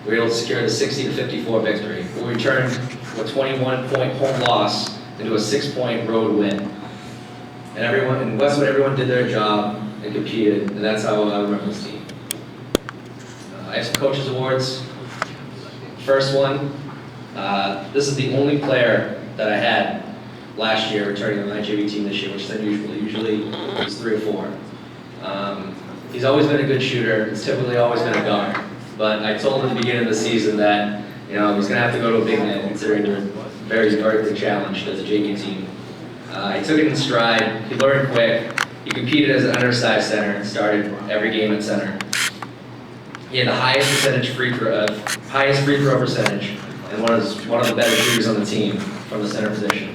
we were able to secure the 60-54 victory. We returned a 21-point home loss into a 6-point road win. And everyone in Westwood, everyone did their job and competed, and that's how I remember this team. I have some coaches awards. First one, this is the only player that I had last year returning on my JV team this year, which is unusual. Usually it's 3 or 4. He's always been a good shooter. It's typically always been a guard. But I told him at the beginning of the season that he's going to have to go to a big man, considering they're very vertically challenged as a JV team. He took it in stride. He learned quick. He competed as an undersized center and started every game at center. He had the highest free throw percentage, and one of the better shooters on the team from the center position.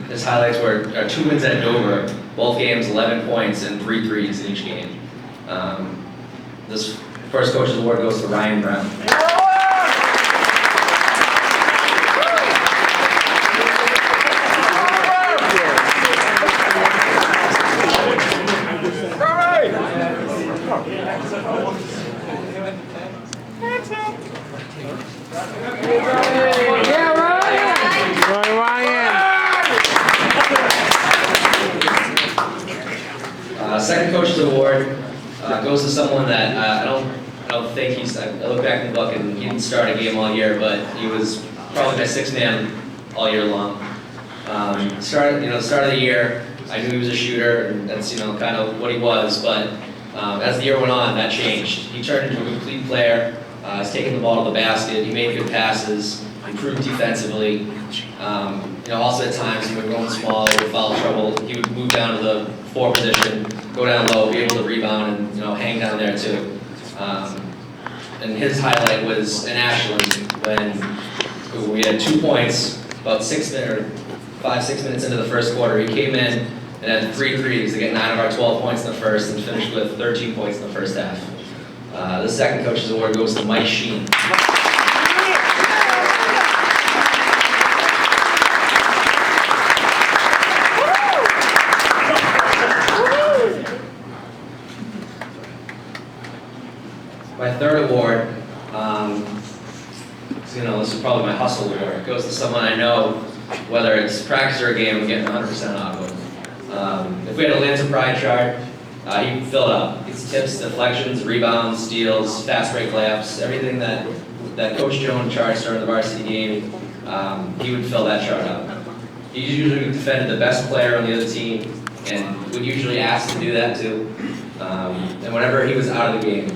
His highlights were 2 wins at Dover, both games 11 points and 3 threes in each game. This first coach's award goes to Ryan Brown. Second coach's award goes to someone that I don't think I look back in the book and he didn't start a game all year, but he was probably my 6th man all year long. The start of the year, I knew he was a shooter, and that's kind of what he was. But as the year went on, that changed. He turned into a complete player. He's taking the ball to the basket. He made good passes. Improved defensively. Also at times he would go in small, he would foul trouble. He would move down to the 4 position, go down low, be able to rebound, and hang down there too. And his highlight was in Ashland when we had 2 points, about 5-6 minutes into the first quarter. He came in and had 3 threes to get 9 of our 12 points in the first, and finished with 13 points in the first half. The second coach's award goes to Mike Sheen. My third award, this is probably my hustle award. It goes to someone I know, whether it's practice or a game, I'm getting 100% out of him. If we had a Lance of Pride chart, he'd fill it up. It's tips, deflections, rebounds, steals, fast break layups, everything that Coach Jones charts during the varsity game, he would fill that chart up. He usually defended the best player on the other team, and would usually ask to do that too. And whenever he was out of the game,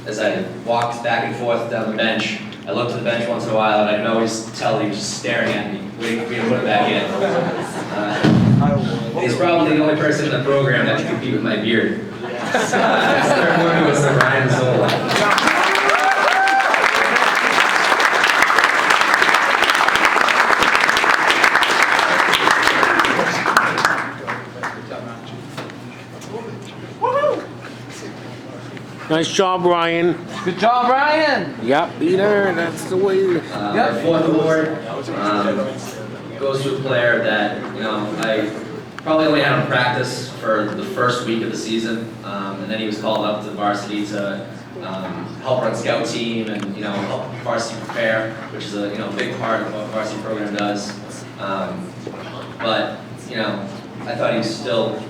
as I walked back and forth down the bench, I looked at the bench once in a while, and I could always tell he was just staring at me, waiting for me to put it back in. He's probably the only person in the program that can compete with my beard. His third one was Ryan Zola. Nice job, Ryan. Good job, Ryan. Yep, Peter, that's the way. Our fourth award goes to a player that I probably only had him practice for the first week of the season, and then he was called up to the varsity to help run scout team and help varsity prepare, which is a big part of what varsity program does. But I thought he still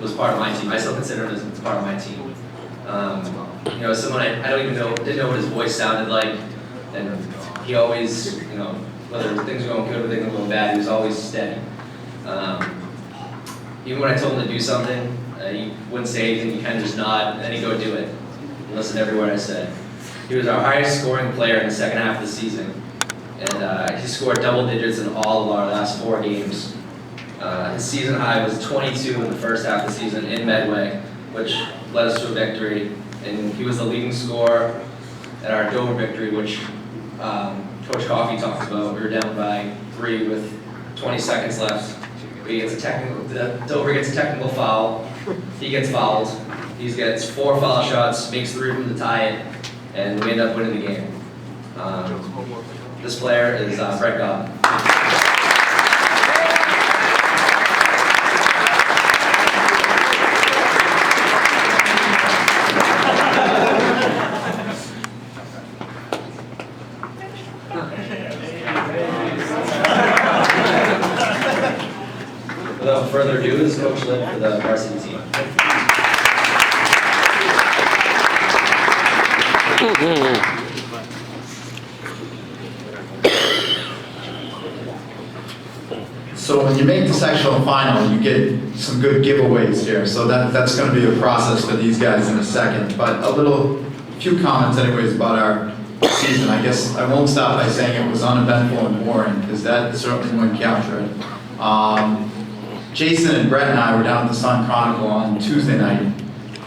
was part of my team. I still consider him as part of my team. Someone I didn't know what his voice sounded like, and he always, whether things were going good or things were going bad, he was always steady. Even when I told him to do something, he wouldn't say anything, he'd kind of just nod, and then he'd go do it, and listen to every word I said. He was our highest scoring player in the second half of the season, and he scored double digits in all of our last 4 games. His season high was 22 in the first half of the season in Medway, which led us to a victory, and he was the leading scorer at our Dover victory, which Coach Coffey talked about. We were down by 3 with 20 seconds left. Dover gets a technical foul, he gets fouled, he gets 4 foul shots, makes 3 of them to tie it, and we end up winning the game. This player is Brett Godwin. slip for the varsity team. So when you make the sectional final, you get some good giveaways here. So that's going to be a process for these guys in a second. But few comments anyways about our season. I guess I won't stop by saying it was uneventful and boring, because that certainly wouldn't capture it. Jason and Brett and I were down at the Sun Chronicle on Tuesday night,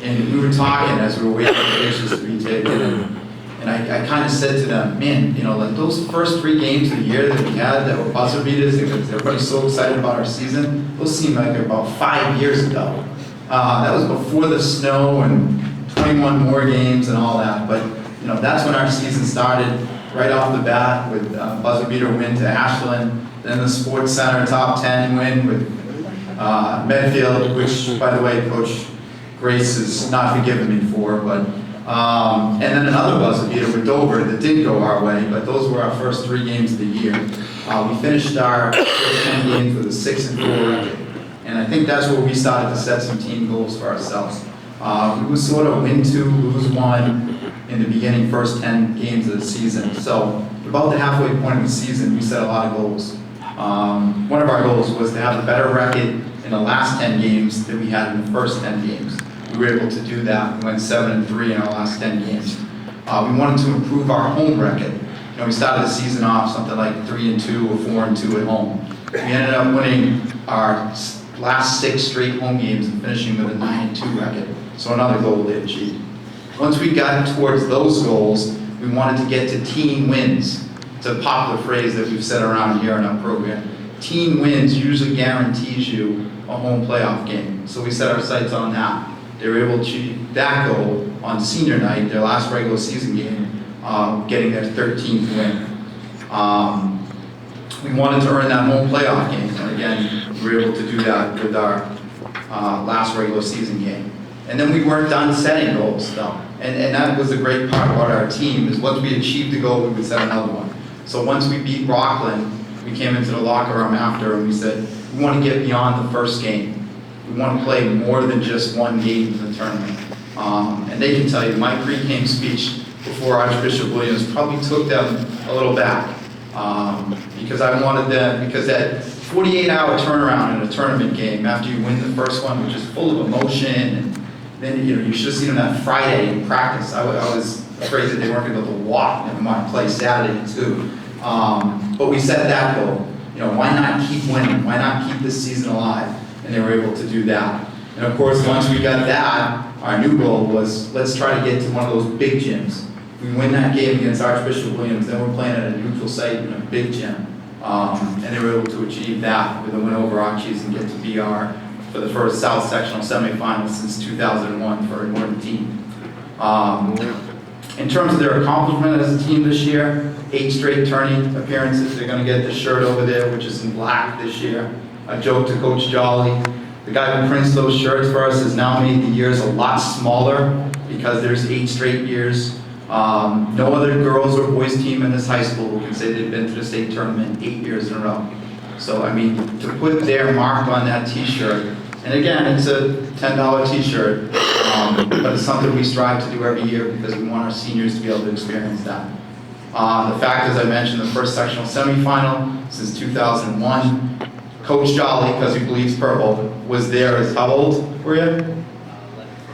and we were talking as we were waiting for pictures to be taken. And I kind of said to them, man, like those first 3 games of the year that we had that were buzzer beaters, because everybody's so excited about our season, those seem like they're about 5 years ago. That was before the snow and 21 more games and all that. But that's when our season started, right off the bat with buzzer beater win to Ashland, then the Sports Center top 10 win with Medfield, which, by the way, Coach Grace has not forgiven me for, but and then another buzzer beater with Dover that did go our way, but those were our first 3 games of the year. We finished our first 10 games with a 6-4 record, and I think that's where we started to set some team goals for ourselves. We would sort of win 2, lose 1 in the beginning first 10 games of the season. So about the halfway point of the season, we set a lot of goals. One of our goals was to have a better record in the last 10 games than we had in the first 10 games. We were able to do that. We went 7-3 in our last 10 games. We wanted to improve our home record. We started the season off something like 3-2 or 4-2 at home. We ended up winning our last 6 straight home games and finishing with a 9-2 record. So another goal they achieved. Once we got towards those goals, we wanted to get to team wins. It's a popular phrase that we've said around here in our program. Team wins usually guarantees you a home playoff game. So we set our sights on that. They were able to achieve that goal on senior night, their last regular season game, getting their 13th win. We wanted to earn that home playoff game, and again, we were able to do that with our last regular season game. And then we weren't done setting goals, though. And that was the great part about our team, is once we achieved the goal, we would set another one. So once we beat Rockland, we came into the locker room after and we said, we want to get beyond the first game. We want to play more than just one game in the tournament. And they can tell you, my pre-game speech before Archbishop Williams probably took them a little back. Because I wanted them, because that 48-hour turnaround in a tournament game after you win the first one, which is full of emotion, and then you should have seen them that Friday in practice. I was afraid that they weren't going to be able to walk, never mind play Saturday too. But we set that goal. Why not keep winning? Why not keep this season alive? And they were able to do that. And of course, once we got that, our new goal was, let's try to get to one of those big gyms. If we win that game against Archbishop Williams, then we're playing at a neutral site in a big gym. And they were able to achieve that with a win over Archies and get to be for the first South Sectional semifinal since 2001 for a Norton team. In terms of their accomplishment as a team this year, 8 straight tourney appearances. They're going to get the shirt over there, which is in black this year. A joke to Coach Jolly. The guy who prints those shirts for us has now made the years a lot smaller because there's 8 straight years. No other girls or boys team in this high school who can say they've been to the state tournament 8 years in a row. So, I mean, to put their mark on that t-shirt, and again, it's a $10 t-shirt, but it's something we strive to do every year because we want our seniors to be able to experience that. The fact, as I mentioned, the first sectional semifinal since 2001, Coach Jolly, because he bleeds purple, was there as, how old were you?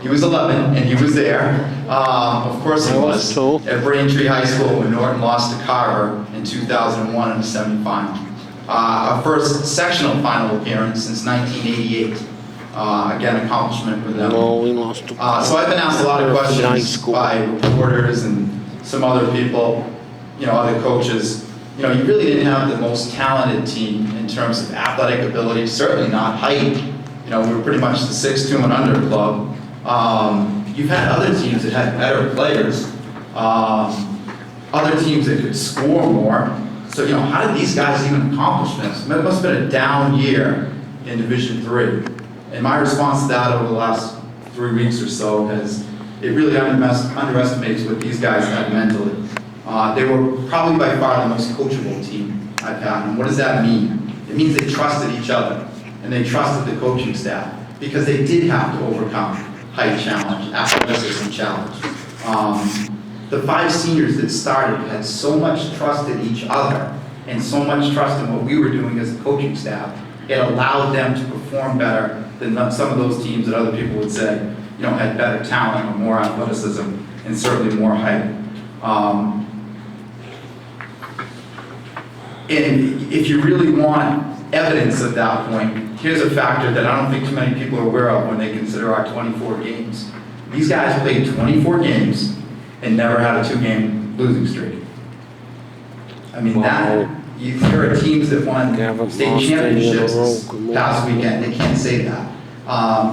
He was 11, and he was there. Of course he was. At Braintree High School when Norton lost to Carver in 2001 in the semifinal. Our first sectional final appearance since 1988. Again, accomplishment for them. No, we lost to So I've been asked a lot of questions by reporters and some other people, other coaches. You really didn't have the most talented team in terms of athletic ability, certainly not height. We were pretty much the 6'2" and under club. You've had other teams that had better players, other teams that could score more. So, how did these guys even accomplish this? It must have been a down year in Division III. And my response to that over the last 3 weeks or so is it really underestimates what these guys had mentally. They were probably by far the most coachable team I've had. And what does that mean? It means they trusted each other and they trusted the coaching staff. because they did have to overcome height challenge, athleticism challenge. The 5 seniors that started had so much trust in each other and so much trust in what we were doing as a coaching staff, it allowed them to perform better than some of those teams that other people would say, had better talent or more athleticism and certainly more height. And if you really want evidence of that point, here's a factor that I don't think too many people are aware of when they consider our 24 games. These guys played 24 games and never had a 2-game losing streak. I mean, there are teams that won state championships this past weekend, they can't say that.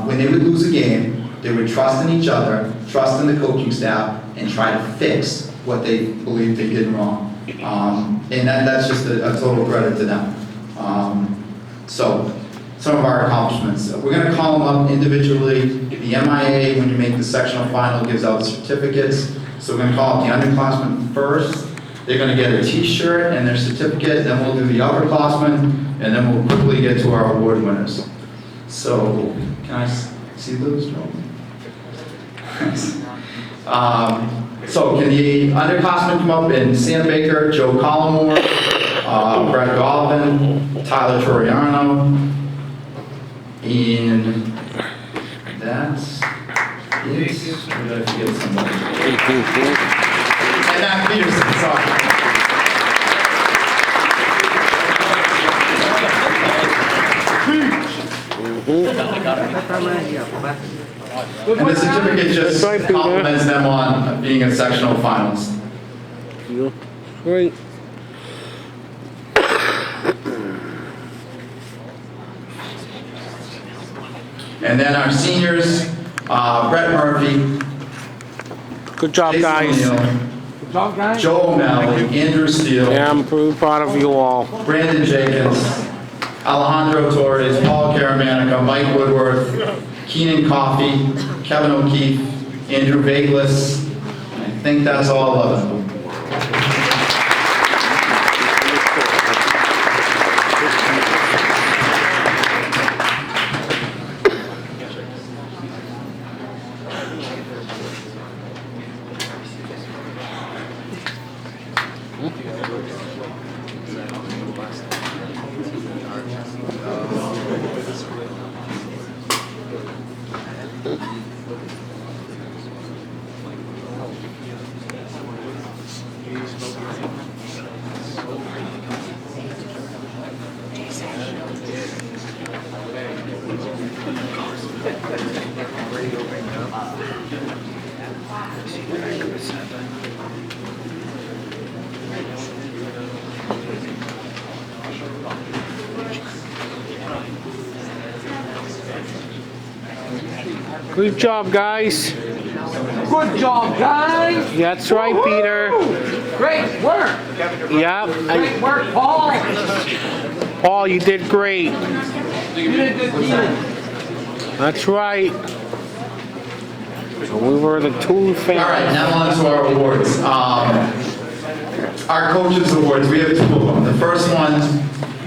When they would lose a game, they would trust in each other, trust in the coaching staff, and try to fix what they believed they did wrong. And that's just a total credit to them. So, some of our accomplishments. We're going to call them up individually. The MIA, when you make the sectional final, gives out certificates. So we're going to call up the underclassmen first. They're going to get a t-shirt and their certificate, then we'll do the upperclassmen, and then we'll quickly get to our award winners. So, can I see those, Joe? Thanks. So can the underclassmen come up? And Sam Baker, Joe Collmore, Brett Galvin, Tyler Toriano, and that's it. Or did I forget somebody? And Matt Peterson, sorry. And the certificate just compliments them on being in sectional finals. Great. And then our seniors, Brett Murphy. Good job, Jason guys. O'Neill, Good job, guys. Joe O'Malley, Andrew Steele, Yeah, I'm pretty proud of you all. Brandon Jenkins, Alejandro Torres, Paul Caramanica, Mike Woodworth, Keenan Coffey, Kevin O'Keefe, Andrew Baglis. I think that's all of them. Good job, guys. Good job, guys. That's right, Peter. Great work. Yeah. Great work, Paul. Paul, you did great. You did good, Keelan. That's right. So we were the two All fans. right, now on to our awards. Our coaches awards, we have 2 of them. The first one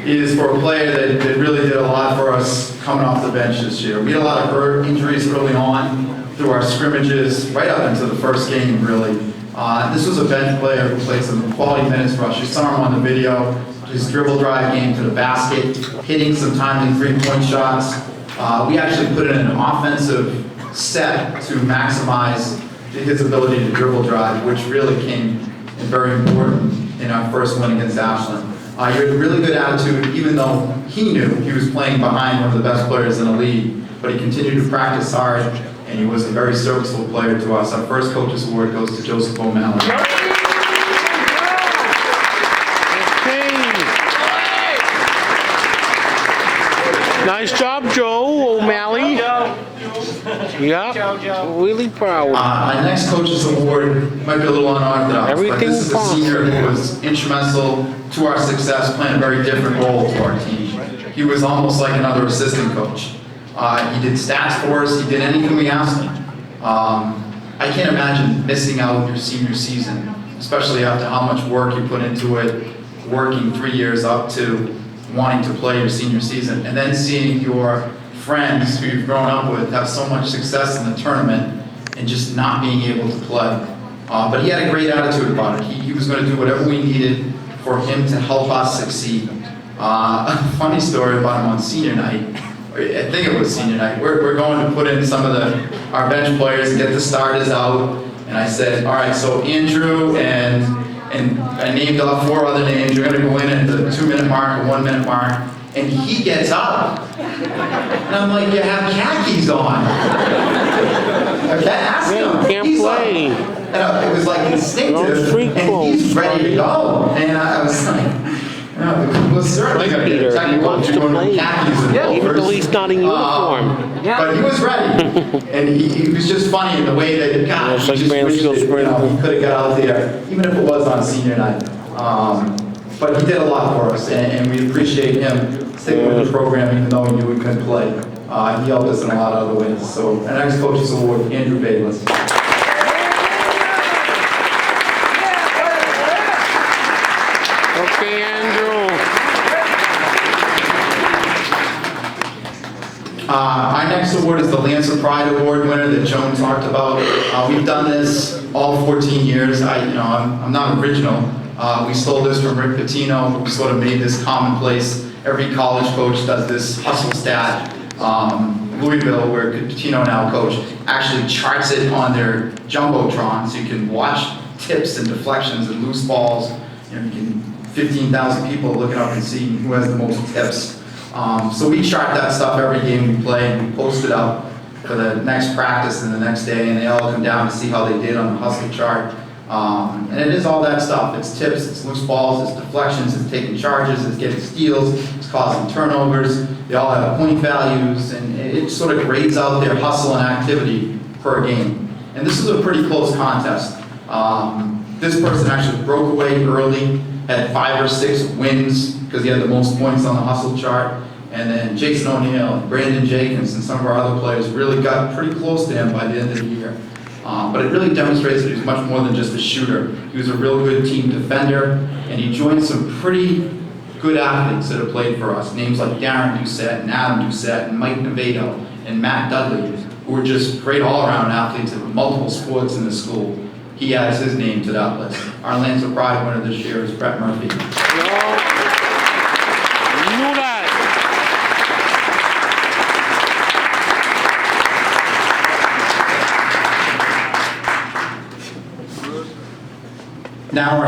is for a player that really did a lot for us coming off the bench this year. We had a lot of injuries early on through our scrimmages, right up into the first game, really. This was a bench player who played some quality minutes for us. You saw him on the video, his dribble drive game to the basket, hitting some timely 3-point shots. We actually put in an offensive set to maximize his ability to dribble drive, which really came in very important in our first win against Ashland. He had a really good attitude, even though he knew he was playing behind one of the best players in the league, but he continued to practice hard, and he was a very serviceable player to us. Our first coach's award goes to Joseph O'Malley. Nice job, Joe O'Malley. Yeah, really proud. My next coach's award might be a little unorthodox, but Everything this is a senior who was instrumental to our success, playing a very different role to our team. He was almost like another assistant coach. He did stats for us, he did anything we asked him. I can't imagine missing out your senior season, especially after how much work you put into it, working 3 years up to wanting to play your senior season, and then seeing your friends who you've grown up with have so much success in the tournament and just not being able to play. But he had a great attitude about it. He was going to do whatever we needed for him to help us succeed. A funny story about him on senior night, I think it was senior night, we're going to put in some of our bench players and get the starters out. And I said, all right, so Andrew and I named off 4 other names. You're going to go in at the 2-minute mark or 1-minute mark. And he gets up. And I'm like, you have khakis on. Okay, ask him. Can't He's play. Like, it was like instinctive. Street And he's clothes, ready to go. And I was like, we're certainly going to get a Peter, he technical wants to going play. with khakis and Yeah, Even though he's not in uniform. But he was ready, and he was just funny in the way that, God, It's he like just wished that, he could have got out there, even if it was on senior night. But he did a lot for us, and we appreciate him sticking with the program, even though he knew he couldn't play. He helped us in a lot of other ways. So, our next Coach's Award, Andrew Bayless. Okay, Andrew. Our next award is the Lancer Pride Award winner that Joan talked about. We've done this all 14 years. I'm not original. We stole this from Rick Pitino, who sort of made this commonplace. Every college coach does this hustle stat. Louisville, where Pitino now coach, actually charts it on their Jumbotron, so you can watch tips and deflections and loose balls. You can 15,000 people looking up and see who has the most tips. So we chart that stuff every game we play, and we post it up for the next practice and the next day, and they all come down to see how they did on the hustle chart. And it is all that stuff. It's tips, it's loose balls, it's deflections, it's taking charges, it's getting steals, it's causing turnovers. They all have point values, and it sort of grades out their hustle and activity per game. And this is a pretty close contest. This person actually broke away early, had 5 or 6 wins because he had the most points on the hustle chart. And then Jason O'Neill, Brandon Jenkins, and some of our other players really got pretty close to him by the end of the year. But it really demonstrates that he's much more than just a shooter. He was a real good team defender, and he joined some pretty good athletes that have played for us. Names like Darren Doucette and Adam Doucette and Mike Nevado and Matt Dudley, who were just great all-around athletes in multiple sports in the school. He adds his name to that list. Our Lancer Pride winner this year is Brett Murphy. Now our